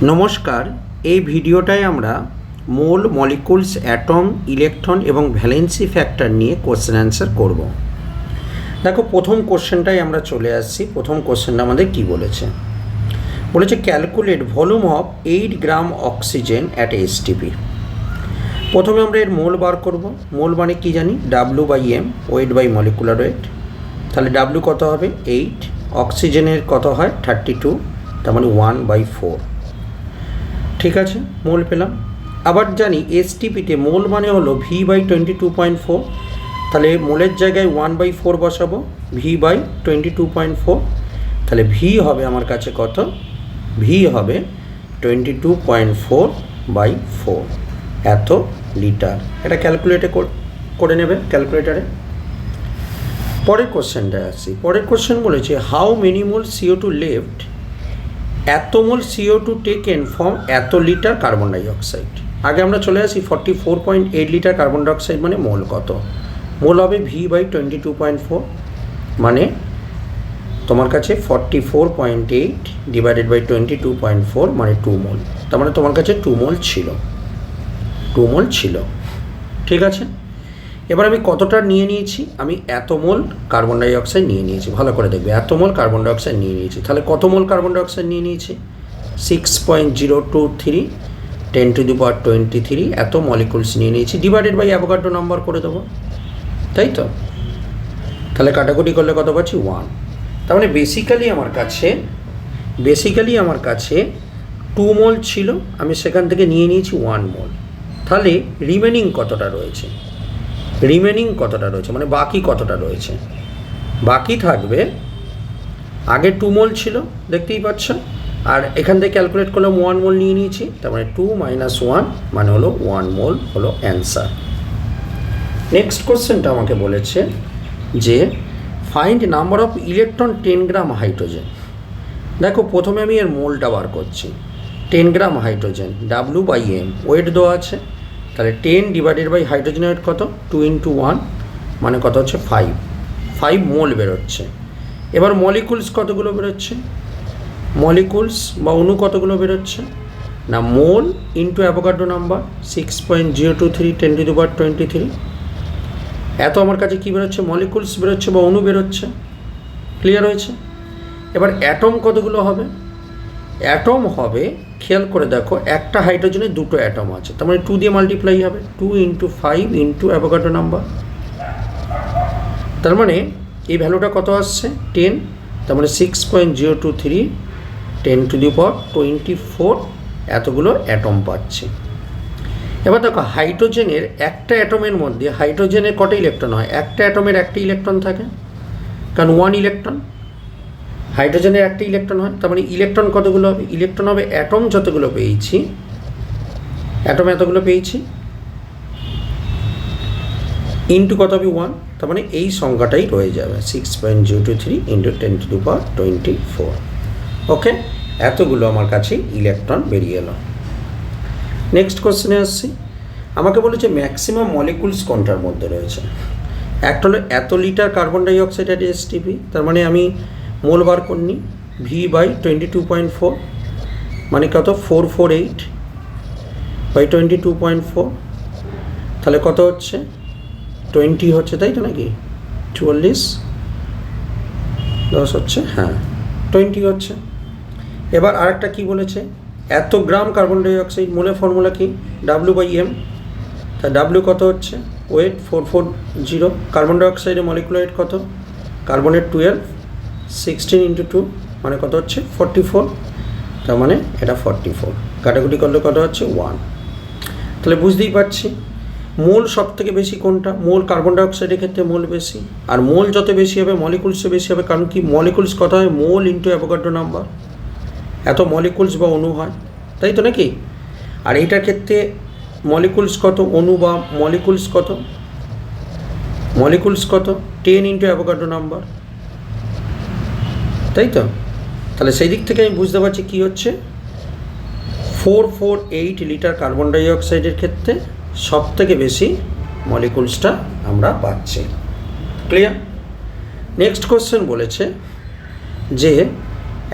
নমস্কার, এই ভিডিওটায় আমরা মোল, মলিকুলস, অ্যাটম, ইলেকট্রন এবং ভ্যালেন্সি ফ্যাক্টর নিয়ে কোশ্চেন অ্যান্সার করব। দেখো, প্রথম কোশ্চেনটাই আমরা চলে আসছি। প্রথম কোশ্চেনটা আমাদের কি বলেছে? বলেছে calculate volume of 8 gram oxygen at STP. প্রথমে আমরা এর মোল বার করব। মোল মানে কি জানি? W/m, weight by molecular weight. তাহলে W কত হবে? 8। অক্সিজেনের কত হয়? 32, তার মানে 1/4। ঠিক আছে, মোল পেলাম। আবার জানি এসটিপিতে মোল মানে হলো V/22.4, তাহলে মোলের জায়গায় 1/4 বসাবো, V/22.4। তাহলে V হবে আমার কাছে কত? V হবে 22.4/4, এত লিটার। এটা ক্যালকুলেটে করে নেবে ক্যালকুলেটারে। পরের কোশ্চেনটায় আসছি। পরের কোশ্চেন বলেছে how many mole CO2 left এত মোল CO2 টেকেন ফ্রম এত লিটার কার্বন ডাইঅক্সাইড। আগে আমরা চলে আসি 44.8 লিটার কার্বন ডাইঅক্সাইড মানে মোল কত? মোল হবে V/22.4, মানে তোমার কাছে 44.8 ডিভাইডেড বাই 22.4 মানে 2 মোল। তার মানে তোমার কাছে 2 মোল ছিল, 2 মোল ছিল। ঠিক আছে, এবার আমি কতটা নিয়ে নিয়েছি? আমি এত মোল কার্বন ডাইঅক্সাইড নিয়ে নিয়েছি। ভালো করে দেখবে, এত মোল কার্বন ডাইঅক্সাইড নিয়ে নিয়েছি। তাহলে কত মোল কার্বন ডাইঅক্সাইড নিয়ে নিয়েছি? 6.023 10⁻23 এত মলিকুলস নিয়ে নিয়েছি, ডিভাইডেড বাই অ্যাভোগাড্রো নাম্বার করে দেবো, তাই তো? তাহলে কাটাকুটি করলে কত পাচ্ছি? 1। তার মানে বেসিক্যালি আমার কাছে 2 মোল ছিল, আমি সেখান থেকে নিয়ে নিয়েছি 1 মোল। তাহলে রিমেনিং কতটা রয়েছে? মানে বাকি কতটা রয়েছে? বাকি থাকবে, আগে 2 মোল ছিল দেখতেই পাচ্ছ, আর এখান থেকে ক্যালকুলেট করলাম 1 মোল নিয়ে নিয়েছি, তার মানে 2 - 1 মানে হলো 1 মোল হলো অ্যান্সার। নেক্সট কোশ্চেনটা আমাকে বলেছে যে find number of electron 10 gram hydrogen. দেখো, প্রথমে আমি এর মোলটা বার করছি। 10 গ্রাম হাইড্রোজেন, W/m, ওয়েট দেওয়া আছে। তাহলে 10 ডিভাইডেড বাই হাইড্রোজেনের ওয়েট কত? 2 × 1 মানে কত হচ্ছে? 5 মোল বেরোচ্ছে। এবার মলিকুলস কতগুলো বেরোচ্ছে? মলিকুলস বা অণু কতগুলো বেরোচ্ছে? না, মোল ইন্টু অ্যাভোগাড্রো নাম্বার 6.023 10⁻23। এত আমার কাছে কী বেরোচ্ছে? মলিকুলস বেরোচ্ছে বা অণু বেরোচ্ছে। ক্লিয়ার হয়েছে? এবার অ্যাটম কতগুলো হবে? অ্যাটম হবে, খেয়াল করে দেখো, একটা হাইড্রোজেনে 2টো অ্যাটম আছে, তার মানে 2 দিয়ে মাল্টিপ্লাই হবে, 2 × 5 ইন্টু অ্যাভোগাড্রো নাম্বার। তার মানে এই ভ্যালুটা কত আসছে? 10, তার মানে 6.023 10⁻24 এতগুলো অ্যাটম পাচ্ছে। এবার দেখো, হাইড্রোজেনের একটা অ্যাটমের মধ্যে হাইড্রোজেনের কটা ইলেকট্রন হয়? একটা অ্যাটমের একটা ইলেকট্রন থাকে, কারণ 1 ইলেকট্রন। হাইড্রোজেনের একটা ইলেকট্রন হয়, তার মানে ইলেকট্রন কতগুলো হবে? ইলেকট্রন হবে অ্যাটম যতগুলো পেয়েছি, অ্যাটম এতগুলো পেয়েছি, ইন্টু কত হবে? 1। তার মানে এই সংখ্যাটাই রয়ে যাবে, 6.023 × 10⁻24। ওকে, এতগুলো আমার কাছে ইলেকট্রন বেরিয়ে এলো। নেক্সট কোশ্চেনে আসছি। আমাকে বলেছে ম্যাক্সিমাম মলিকুলস কোনটার মধ্যে রয়েছে? একটা হলো এত litre carbon dioxide at STP, তার মানে আমি মোল বার করিনি, V/22.4 মানে কত? 448/22.4। তাহলে কত হচ্ছে? 20 হচ্ছে, তাই তো নাকি? 44 10 হচ্ছে, হ্যাঁ 20 হচ্ছে। এবার আরেকটা কি বলেছে? এত গ্রাম কার্বন ডাইঅক্সাইড, মোলের ফর্মুলা কি? W/m। তা W কত হচ্ছে? ওয়েট 440। কার্বন ডাইঅক্সাইডের মলিকুলার ওয়েট কত? কার্বনের 12, 16 × 2 মানে কত হচ্ছে? 44। তার মানে এটা 44, কাটাকুটি করলে কত হচ্ছে? 1। তাহলে বুঝতেই পারছি মোল সব থেকে বেশি কোনটা? মোল কার্বন ডাইঅক্সাইডের ক্ষেত্রে মোল বেশি, আর মোল যত বেশি হবে মলিকুলসও বেশি হবে, কারণ কি? মলিকুলস কত হয়? মোল ইন্টু অ্যাভোগাড্রো নাম্বার। এত মলিকুলস বা অণু হয়, তাই তো নাকি? আর এইটার ক্ষেত্রে মলিকুলস কত, অণু বা মলিকুলস কত? 10 ইন্টু অ্যাভোগাড্রো নাম্বার, তাই তো? তাহলে সেই দিক থেকে আমি বুঝতে পারছি কী হচ্ছে, 448 লিটার কার্বন ডাইঅক্সাইডের ক্ষেত্রে সব থেকে বেশি মলিকুলসটা আমরা পাচ্ছি। ক্লিয়ার? নেক্সট কোশ্চেন বলেছে যে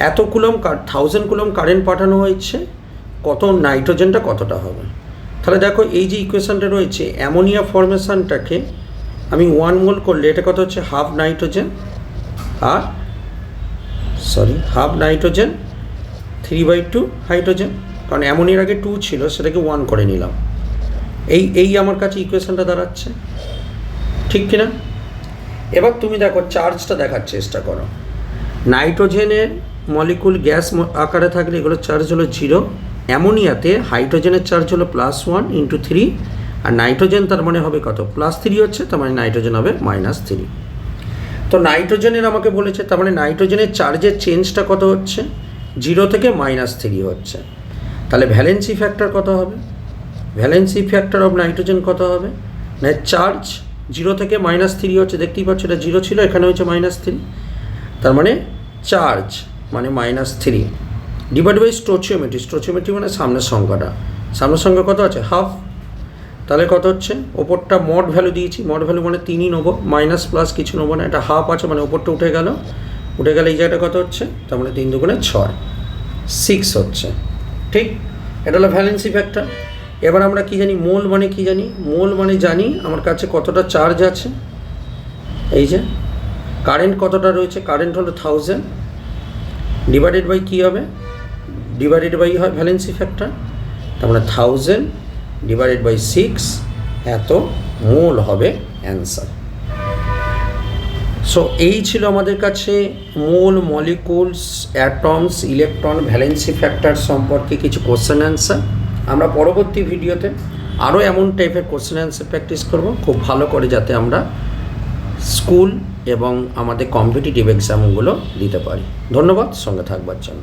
এত কুলম 1000 কুলম কারেন্ট পাঠানো হয়েছে কত নাইট্রোজেনটা কতটা হবে। তাহলে দেখো এই যে ইকুয়েশানটা রয়েছে, অ্যামোনিয়া ফর্মেশনটাকে আমি 1 মোল করলে এটা কত হচ্ছে, হাফ নাইট্রোজেন আর হাফ নাইট্রোজেন 3/2 হাইড্রোজেন, কারণ অ্যামোনিয়ার আগে 2 ছিল, সেটাকে 1 করে নিলাম। এই আমার কাছে ইকুয়েশানটা দাঁড়াচ্ছে, ঠিক কিনা? এবার তুমি দেখো চার্জটা দেখার চেষ্টা করো। নাইট্রোজেনের মলিকুল গ্যাস আকারে থাকলে এগুলোর চার্জ হলো 0, অ্যামোনিয়াতে হাইড্রোজেনের চার্জ হলো +1 × 3, আর নাইট্রোজেন তার মানে হবে কত, +3 হচ্ছে, তার মানে নাইট্রোজেন হবে -3। তো নাইট্রোজেনের আমাকে বলেছে, তার মানে নাইট্রোজেনের চার্জের চেঞ্জটা কত হচ্ছে, 0 থেকে -3 হচ্ছে। তাহলে ভ্যালেন্সি ফ্যাক্টর কত হবে, ভ্যালেন্সি ফ্যাক্টর অফ নাইট্রোজেন কত হবে না, চার্জ 0 থেকে -3 হচ্ছে, দেখতেই পাচ্ছ এটা 0 ছিল, এখানে হচ্ছে -3, তার মানে চার্জ মানে -3 ডিভাইড বাই স্টোচিওমেট্রি, স্টোচিওমেট্রি মানে সামনের সংখ্যাটা, সামনের সংখ্যা কত আছে, হাফ। তাহলে কত হচ্ছে, ওপরটা মড ভ্যালু দিয়েছি, মড ভ্যালু মানে 3ই নেবো, মাইনাস প্লাস কিছু নেবো না, এটা হাফ আছে মানে ওপরটা উঠে গেলে এই জায়গাটা কত হচ্ছে, তার মানে 3 দুগুণে 6, 6 হচ্ছে, ঠিক। এটা হলো ভ্যালেন্সি ফ্যাক্টর। এবার আমরা কি জানি, মোল মানে কি জানি, মোল মানে জানি আমার কাছে কতটা চার্জ আছে, এই যে কারেন্ট কতটা রয়েছে, কারেন্ট হলো 1000 ডিভাইডেড বাই কী হবে, ডিভাইডেড বাই হয় ভ্যালেন্সি ফ্যাক্টর, তার মানে 1000 ডিভাইডেড বাই 6, এত মোল হবে অ্যান্সার। সো এই ছিল আমাদের কাছে mole, molecules, atoms, electron, valency factor সম্পর্কে কিছু কোশ্চেন অ্যান্সার। আমরা পরবর্তী ভিডিওতে আরও এমন টাইপের কোশ্চেন অ্যান্সার প্র্যাকটিস করব, খুব ভালো করে, যাতে আমরা স্কুল এবং আমাদের কম্পিটিটিভ এক্সামগুলো দিতে পারি। ধন্যবাদ সঙ্গে থাকবার জন্য।